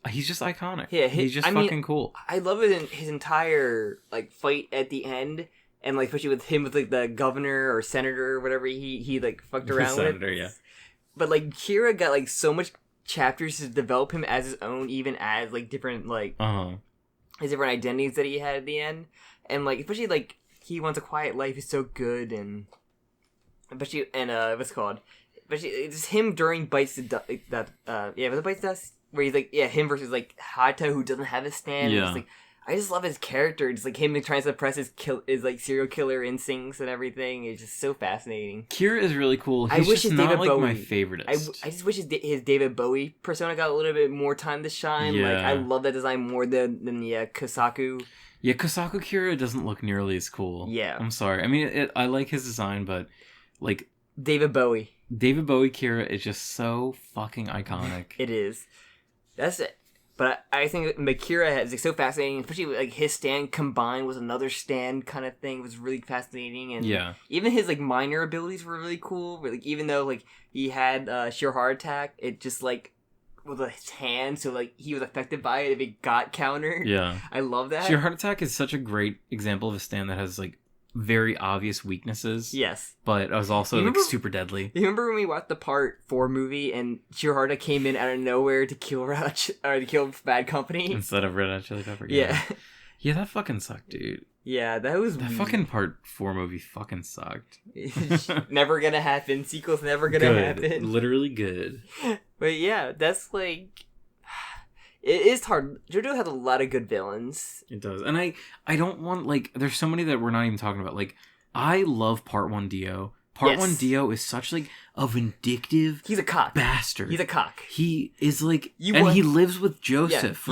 He's just iconic. Yeah, he's just fucking cool. I love it in his entire like fight at the end. And like especially with him with like the governor or senator or whatever he like fucked around senator, with. Yeah. But like Kira got like so much chapters to develop him as his own, even as like different like his different identities that he had at the end. And like especially like he wants a quiet life is so good, and especially what's it called? Especially it's him during Bites to Dust. Was it Bites to Dust? Where he's like him versus like Hato who doesn't have a stand. Yeah. It's like I just love his character. Just like him trying to suppress his like serial killer instincts and everything. It's just so fascinating. Kira is really cool. He's just not like my favorite. I just wish his David Bowie persona got a little bit more time to shine. Yeah. Like I love that design more than the Kosaku. Yeah, Kosaku Kira doesn't look nearly as cool. Yeah, I'm sorry. I mean, I like his design, but like David Bowie Kira is just so fucking iconic. It is. That's it. But I think Makira is like, so fascinating, especially with, like his stand combined with another stand kind of thing was really fascinating, and even his like minor abilities were really cool. Where, like even though like he had sheer heart attack, it just like with his hand, so like he was affected by it if it got counter. Yeah, I love that. Sheer heart attack is such a great example of a stand that has like very obvious weaknesses. Yes. But it was also like super deadly. You remember when we watched the Part 4 movie and Shirahara came in out of nowhere to kill Bad Company? Instead of Red Hot Chili Pepper. Yeah. Yeah, that fucking sucked, dude. Yeah, that was that fucking Part 4 movie fucking sucked. Never gonna happen. Sequel's never gonna happen. Literally good. But yeah, that's like... It is hard. JoJo has a lot of good villains. It does. And I don't want, like... There's so many that we're not even talking about. Like, I love Part 1 Dio. Part 1 Dio is such, like, a vindictive... He's a cock. Bastard. He is, like... he lives with Joseph.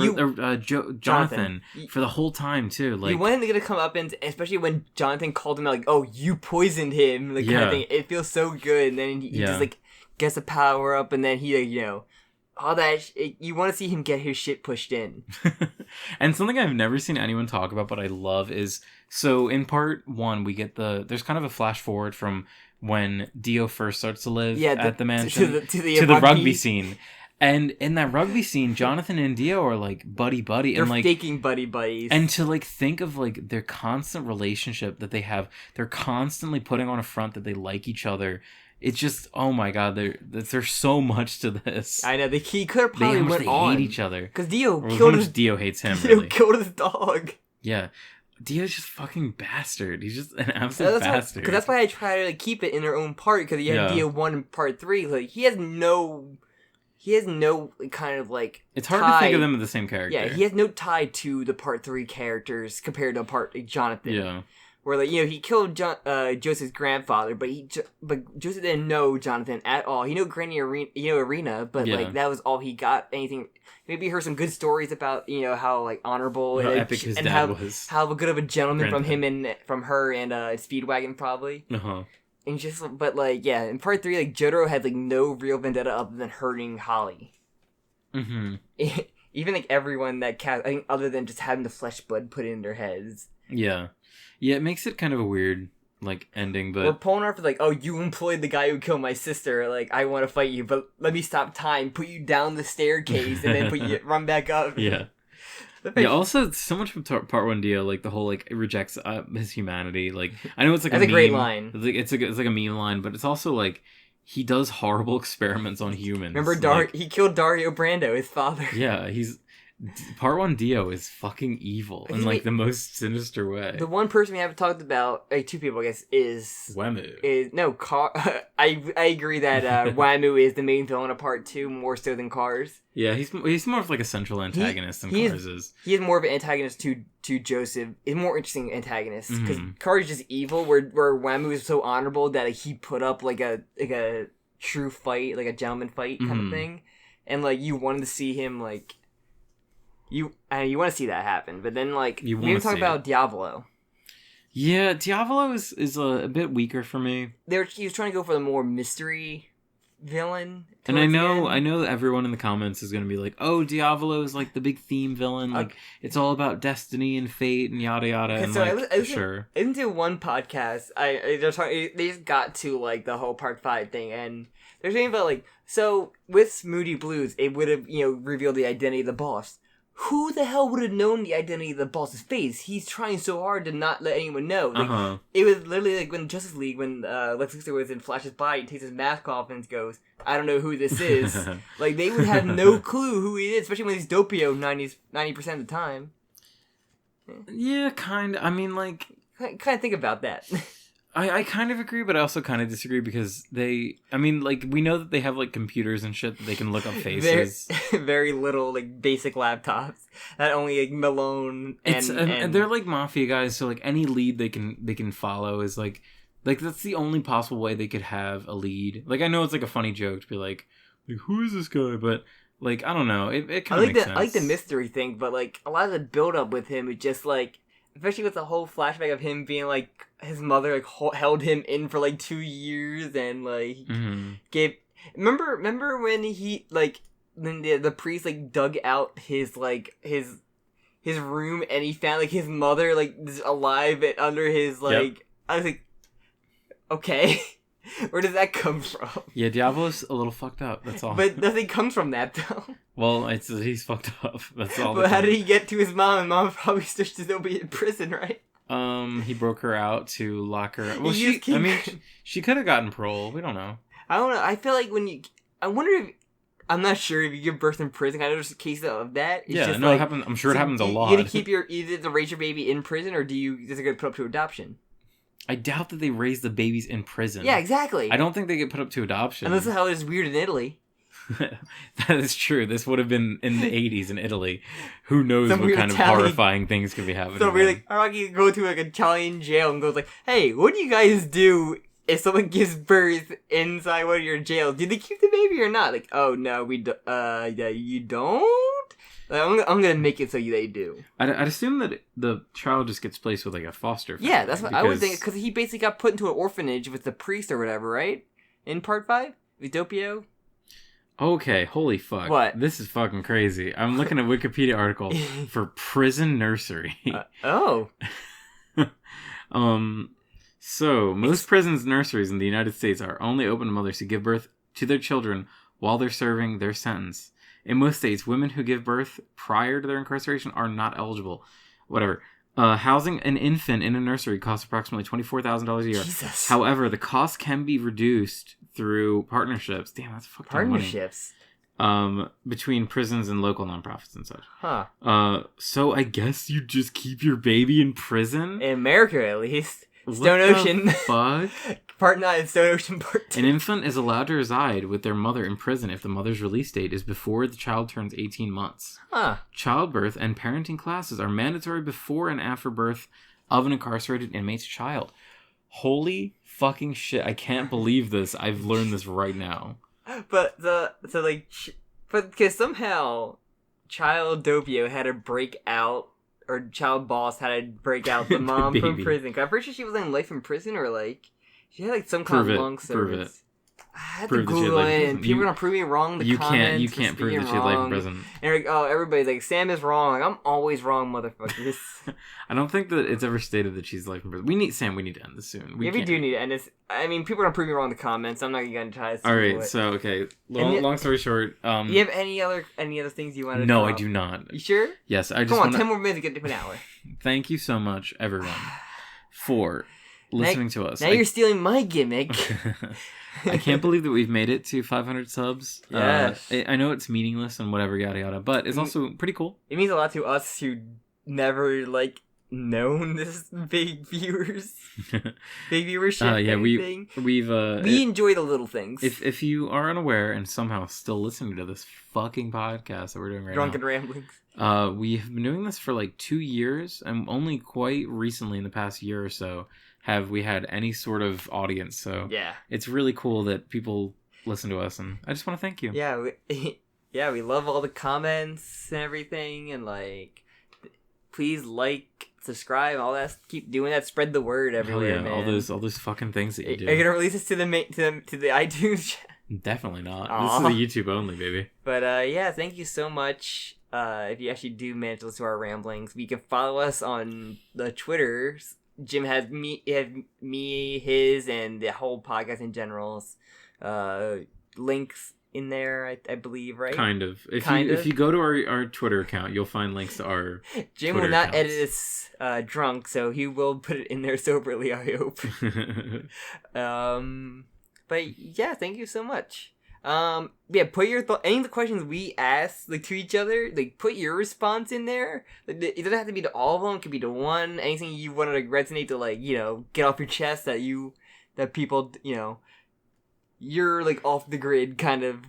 Jonathan. For the whole time, too. Like, you want him to get a come up, and especially when Jonathan called him out, like, oh, you poisoned him. Like, kind of thing. It feels so good. And then he just, like, gets a power up, and then he, like, you know... All that, you want to see him get his shit pushed in. And something I've never seen anyone talk about, but I love is... So, in Part 1, we get there's kind of a flash forward from when Dio first starts to live at the mansion to the rugby scene. And in that rugby scene, Jonathan and Dio are, like, buddy-buddy. They're and like faking buddy-buddies. And to, like, think of, like, their constant relationship that they have. They're constantly putting on a front that they like each other. It's just, oh my god, there's so much to this. I know, he could have probably went on. They hate each other. Because Dio killed Dio hates him, really. Dio killed his dog. Yeah. Dio's just fucking bastard. He's just an absolute bastard. Because that's why I try to like, keep it in their own part, because you had Dio 1 and Part 3. Like, he has no kind of, like, it's hard to think of them as the same character. Yeah, he has no tie to the Part 3 characters compared to like, Jonathan. Yeah. Where, like, you know, he killed Joseph's grandfather, but Joseph didn't know Jonathan at all. He knew Granny Arena, but, like, that was all he got. Anything... Maybe he heard some good stories about, you know, how, like, honorable... How epic his dad was. How good of a gentleman from him and... From her and Speedwagon, probably. Uh-huh. And just... But, like, yeah, in Part 3, like, Jotaro had, like, no real vendetta other than hurting Holly. Mm-hmm. Even, like, everyone that cast... I think other than just having the flesh blood put in their heads. Yeah. Yeah, it makes it kind of a weird, like, ending, but... We're pulling off like, oh, you employed the guy who killed my sister, like, I want to fight you, but let me stop time, put you down the staircase, and then run back up. Yeah. Yeah, also, so much from Part 1 Dio, like, the whole, like, it rejects his humanity, like, I know it's, like, That's a meme. Great line. It's like a meme line, but it's also, like, he does horrible experiments on humans. Remember, he killed Dario Brando, his father. Yeah, Part 1 Dio is fucking evil in, like, the most sinister way. The one person we haven't talked about, like, two people, I guess, is... Wamu. I agree that Wamu is the main villain of Part 2, more so than Cars. Yeah, he's more of, like, a central antagonist than Cars is. He is more of an antagonist to Joseph. He's a more interesting antagonist, because Cars is just evil, where Wamu is so honorable that like, he put up, like a true fight, like a gentleman fight kind of thing. And, like, you wanted to see him, like... You want to see that happen, but then, like, we didn't talk about Diavolo. Yeah, Diavolo is a bit weaker for me. He was trying to go for the more mystery villain. And I know that everyone in the comments is going to be like, oh, Diavolo is, like, the big theme villain. Like, it's all about destiny and fate and yada yada. And, so I sure. I listened to one podcast. They just got to, like, the whole Part 5 thing, and they're saying about, like, so, with Moody Blues, it would have, you know, revealed the identity of the boss. Who the hell would have known the identity of the boss's face? He's trying so hard to not let anyone know. Like, it was literally like when Justice League, when Lex Luthor was in Flash's body, he takes his mask off and goes, I don't know who this is. Like, they would have no clue who he is, especially when he's Doppio 90% of the time. Yeah, kind of. I mean, like... Kind of think about that. I kind of agree, but I also kind of disagree because we know that they have, like, computers and shit that they can look up faces. Very little, like, basic laptops that only, like, Malone and they're, like, mafia guys, so, like, any lead they can follow is, like, that's the only possible way they could have a lead. Like, I know it's, like, a funny joke to be like, who is this guy? But, like, I don't know. It kind of makes sense. I like the mystery thing, but, like, a lot of the build-up with him is just, like, especially with the whole flashback of him being, like, his mother, like, held him in for, like, 2 years and, like, gave... Remember when he, like, then the priest, like, dug out his, like, his room and he found, like, his mother, like, alive under his, like... Yep. I was like, okay. Where does that come from? Yeah, Diavolo's a little fucked up, that's all. But nothing comes from that, though. Well, he's fucked up, that's all. But how did he get to his mom? And mom probably still be in prison, right? He broke her out to lock her up. Well, she could have gotten parole. We don't know. I don't know. I feel like I wonder if... I'm not sure if you give birth in prison. I know there's a case of that. It's just it happens. I'm sure it happens a lot. You gonna keep either to raise your baby in prison, or does it get put up to adoption? I doubt that they raise the babies in prison. Yeah, exactly. I don't think they get put up to adoption. And this is how it is weird in Italy. That is true. This would have been in the 80s in Italy. Who knows what kind of horrifying things could be happening. So we're like, Rocky go to like an Italian jail and goes like, "Hey, what do you guys do if someone gives birth inside one of your jails? Do they keep the baby or not?" Like, "Oh no, we do. Yeah, you don't." Like, I'm gonna make it so they do. I'd assume that the child just gets placed with like a foster family. Yeah, that's what I would think, because he basically got put into an orphanage with the priest or whatever, right? In part 5, Utopia. Okay, holy fuck. What? This is fucking crazy. I'm looking at a Wikipedia article for prison nursery. So, most prisons nurseries in the United States are only open to mothers who give birth to their children while they're serving their sentence. In most states, women who give birth prior to their incarceration are not eligible. Whatever. Housing an infant in a nursery costs approximately $24,000 a year. Jesus. However, the cost can be reduced through partnerships. Damn, that's fucking partnerships. Between prisons and local nonprofits and such. Huh. So I guess you just keep your baby in prison? In America, at least. Stone Ocean. Fuck? Part 9, Stone Ocean Part 2. An infant is allowed to reside with their mother in prison if the mother's release date is before the child turns 18 months. Huh. Childbirth and parenting classes are mandatory before and after birth of an incarcerated inmate's child. Holy fucking shit. I can't believe this. I've learned this right now. But because somehow Child Doppio had to break out, or Child Boss had to break out the mom from prison. I'm pretty sure she was in life in prison, or like she had like some kind of long service. I had to Google it, and people are gonna prove me wrong in the comments. You can't prove that she had life in prison. And like, oh, everybody's like, Sam is wrong. Like, I'm always wrong, motherfuckers. I don't think that it's ever stated that she's life in prison. We need to end this soon. We do need to end this. I mean, people are gonna prove me wrong in the comments. I'm not gonna try to. Alright, so okay. Long story short, do you have any other things you want to? No, I do not. You sure? Yes, I just Come on, 10 more minutes to get to an hour. Thank you so much, everyone, for listening to us. Now you're stealing my gimmick. I can't believe that we've made it to 500 subs. Yes. I know it's meaningless and whatever, yada yada, but it's also pretty cool. It means a lot to us who never known this big viewership. We enjoy the little things. If you are unaware and somehow still listening to this fucking podcast that we're doing right Drunken now, Ramblings. We have been doing this for 2 years, and only quite recently, in the past year or so, have we had any sort of audience. So yeah, it's really cool that people listen to us, and I just want to thank you. Yeah, we love all the comments and everything, and please subscribe, all that. Keep doing that. Spread the word everywhere, yeah, man. All those fucking things that you do. Are you gonna release this to the iTunes? Definitely not. Aww. This is a YouTube only, baby. But yeah, thank you so much. If you actually do manage to listen to our ramblings, you can follow us on the Twitters. Jim has me, his, and the whole podcast in general's links in there, I believe, right? Kind of. If you go to our Twitter account, you'll find links to our Jim Twitter will not accounts. edit this drunk, so he will put it in there soberly, I hope. But yeah, thank you so much. Yeah, put your any of the questions we asked to each other, put your response in there. It doesn't have to be to all of them. It could be to one. Anything you want to resonate to, get off your chest that people, you're off the grid kind of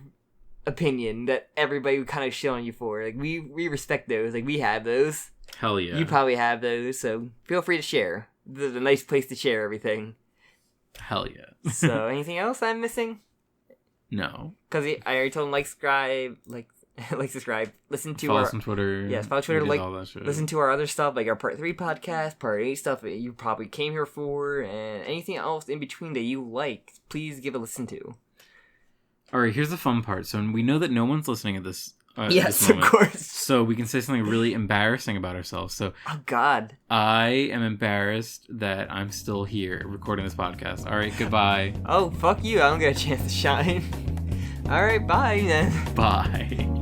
opinion that everybody would kind of shit on you for. We respect those. We have those. Hell yeah. You probably have those, so feel free to share. This is a nice place to share everything. Hell yeah. So, anything else I'm missing? No. Because I already told him subscribe, listen to follow our... us on Twitter. Yes, follow Twitter, all that shit. Listen to our other stuff, our Part 3 podcast, Part 8 stuff that you probably came here for, and anything else in between that you like, please give a listen to. Alright, here's the fun part. So we know that no one's listening at this yes, of course. So we can say something really embarrassing about ourselves. So, oh God, I am embarrassed that I'm still here recording this podcast. All right, goodbye. Oh, fuck you! I don't get a chance to shine. All right, bye then. Bye.